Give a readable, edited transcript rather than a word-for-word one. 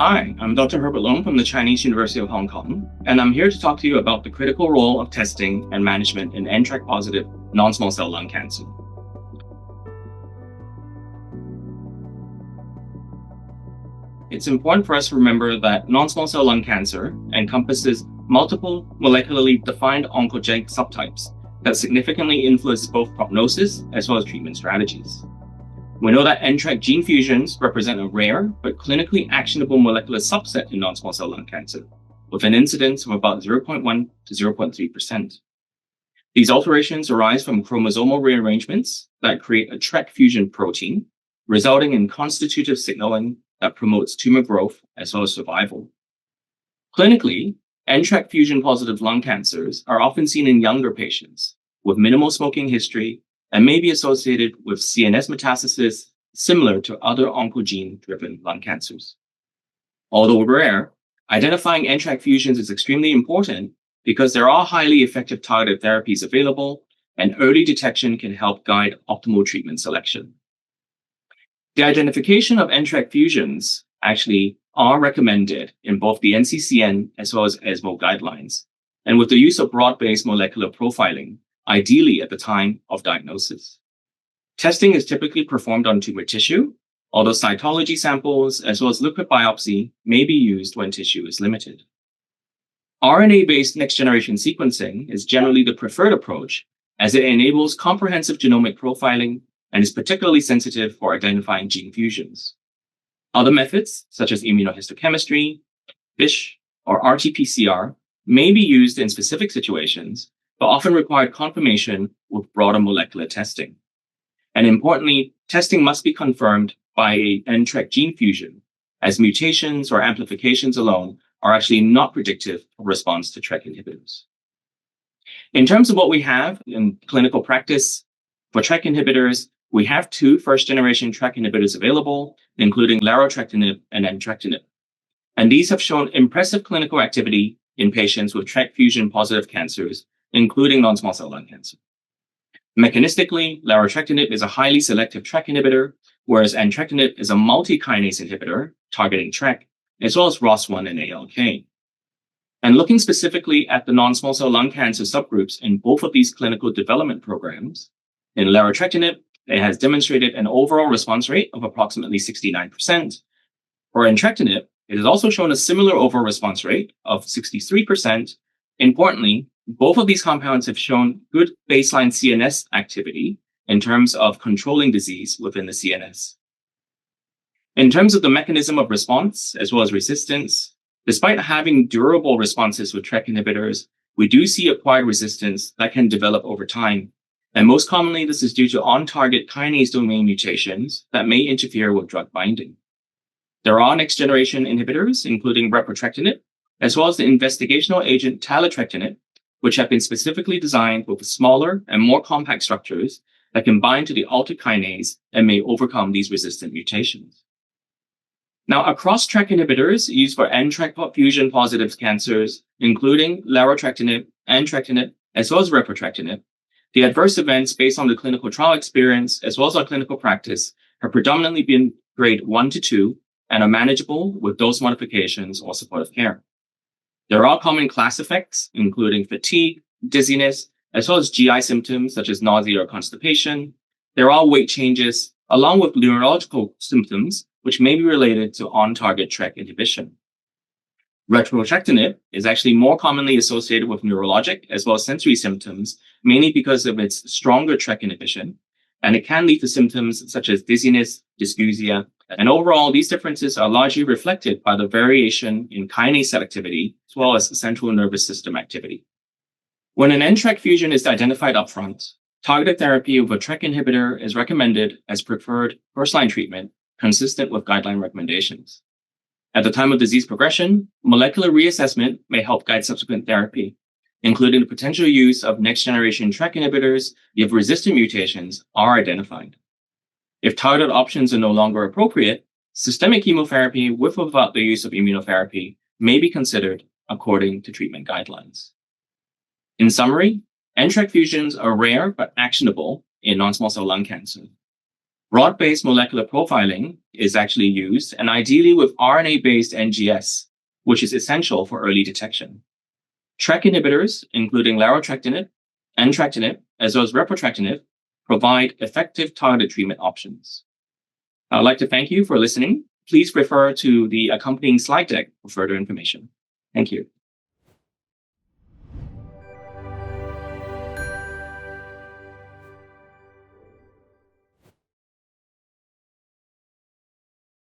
Hi, I'm Dr. Herbert Loam from the Chinese University of Hong Kong, and I'm here to talk to you about the critical role of testing and management in NTRK-positive non-small cell lung cancer. It's important for us to remember that non-small cell lung cancer encompasses multiple molecularly defined oncogenic subtypes that significantly influence both prognosis as well as treatment strategies. We know that NTRK gene fusions represent a rare but clinically actionable molecular subset in non-small cell lung cancer, with an incidence of about 0.1 to 0.3%. These alterations arise from chromosomal rearrangements that create a TRK fusion protein, resulting in constitutive signaling that promotes tumor growth as well as survival. Clinically, NTRK fusion-positive lung cancers are often seen in younger patients with minimal smoking history and may be associated with CNS metastasis similar to other oncogene-driven lung cancers. Although rare, identifying NTRK fusions is extremely important because there are highly effective targeted therapies available, and early detection can help guide optimal treatment selection. The identification of NTRK fusions actually are recommended in both the NCCN as well as ESMO guidelines, and with the use of broad-based molecular profiling, ideally at the time of diagnosis. Testing is typically performed on tumor tissue, although cytology samples as well as liquid biopsy may be used when tissue is limited. RNA-based next-generation sequencing is generally the preferred approach as it enables comprehensive genomic profiling and is particularly sensitive for identifying gene fusions. Other methods, such as immunohistochemistry, FISH, or RT-PCR, may be used in specific situations, but often require confirmation with broader molecular testing. And importantly, testing must be confirmed by an NTRK gene fusion, as mutations or amplifications alone are actually not predictive of response to TRK inhibitors. In terms of what we have in clinical practice for TRK inhibitors, we have two first-generation TRK inhibitors available, including larotrectinib and entrectinib. And these have shown impressive clinical activity in patients with TRK fusion-positive cancers, including non-small cell lung cancer. Mechanistically, larotrectinib is a highly selective TRK inhibitor, whereas entrectinib is a multi-kinase inhibitor targeting TRK, as well as ROS1 and ALK. And looking specifically at the non-small cell lung cancer subgroups in both of these clinical development programs, in larotrectinib, it has demonstrated an overall response rate of approximately 69%. For entrectinib, it has also shown a similar overall response rate of 63%. Importantly, both of these compounds have shown good baseline CNS activity in terms of controlling disease within the CNS. In terms of the mechanism of response, as well as resistance, despite having durable responses with TRK inhibitors, we do see acquired resistance that can develop over time. And most commonly, this is due to on-target kinase domain mutations that may interfere with drug binding. There are next-generation inhibitors, including repotrectinib, as well as the investigational agent taletrectinib, which have been specifically designed with smaller and more compact structures that can bind to the altered kinase and may overcome these resistant mutations. Now, across TRK inhibitors used for NTRK fusion-positive cancers, including larotrectinib, entrectinib, as well as repotrectinib, the adverse events based on the clinical trial experience as well as our clinical practice have predominantly been grade 1 to 2 and are manageable with dose modifications or supportive care. There are common class effects, including fatigue, dizziness, as well as GI symptoms such as nausea or constipation. There are weight changes, along with neurological symptoms, which may be related to on-target TRK inhibition. Repotrectinib is actually more commonly associated with neurologic as well as sensory symptoms, mainly because of its stronger TRK inhibition, and it can lead to symptoms such as dizziness, dysgeusia, and overall, these differences are largely reflected by the variation in kinase selectivity as well as central nervous system activity. When an NTRK fusion is identified upfront, targeted therapy with a TRK inhibitor is recommended as preferred first-line treatment, consistent with guideline recommendations. At the time of disease progression, molecular reassessment may help guide subsequent therapy, including the potential use of next-generation TRK inhibitors if resistant mutations are identified. If targeted options are no longer appropriate, systemic chemotherapy with or without the use of immunotherapy may be considered according to treatment guidelines. In summary, NTRK fusions are rare but actionable in non-small cell lung cancer. Broad-based molecular profiling is actually used, and ideally with RNA-based NGS, which is essential for early detection. TRK inhibitors, including larotrectinib, entrectinib, as well as repotrectinib, provide effective targeted treatment options. I'd like to thank you for listening. Please refer to the accompanying slide deck for further information. Thank you.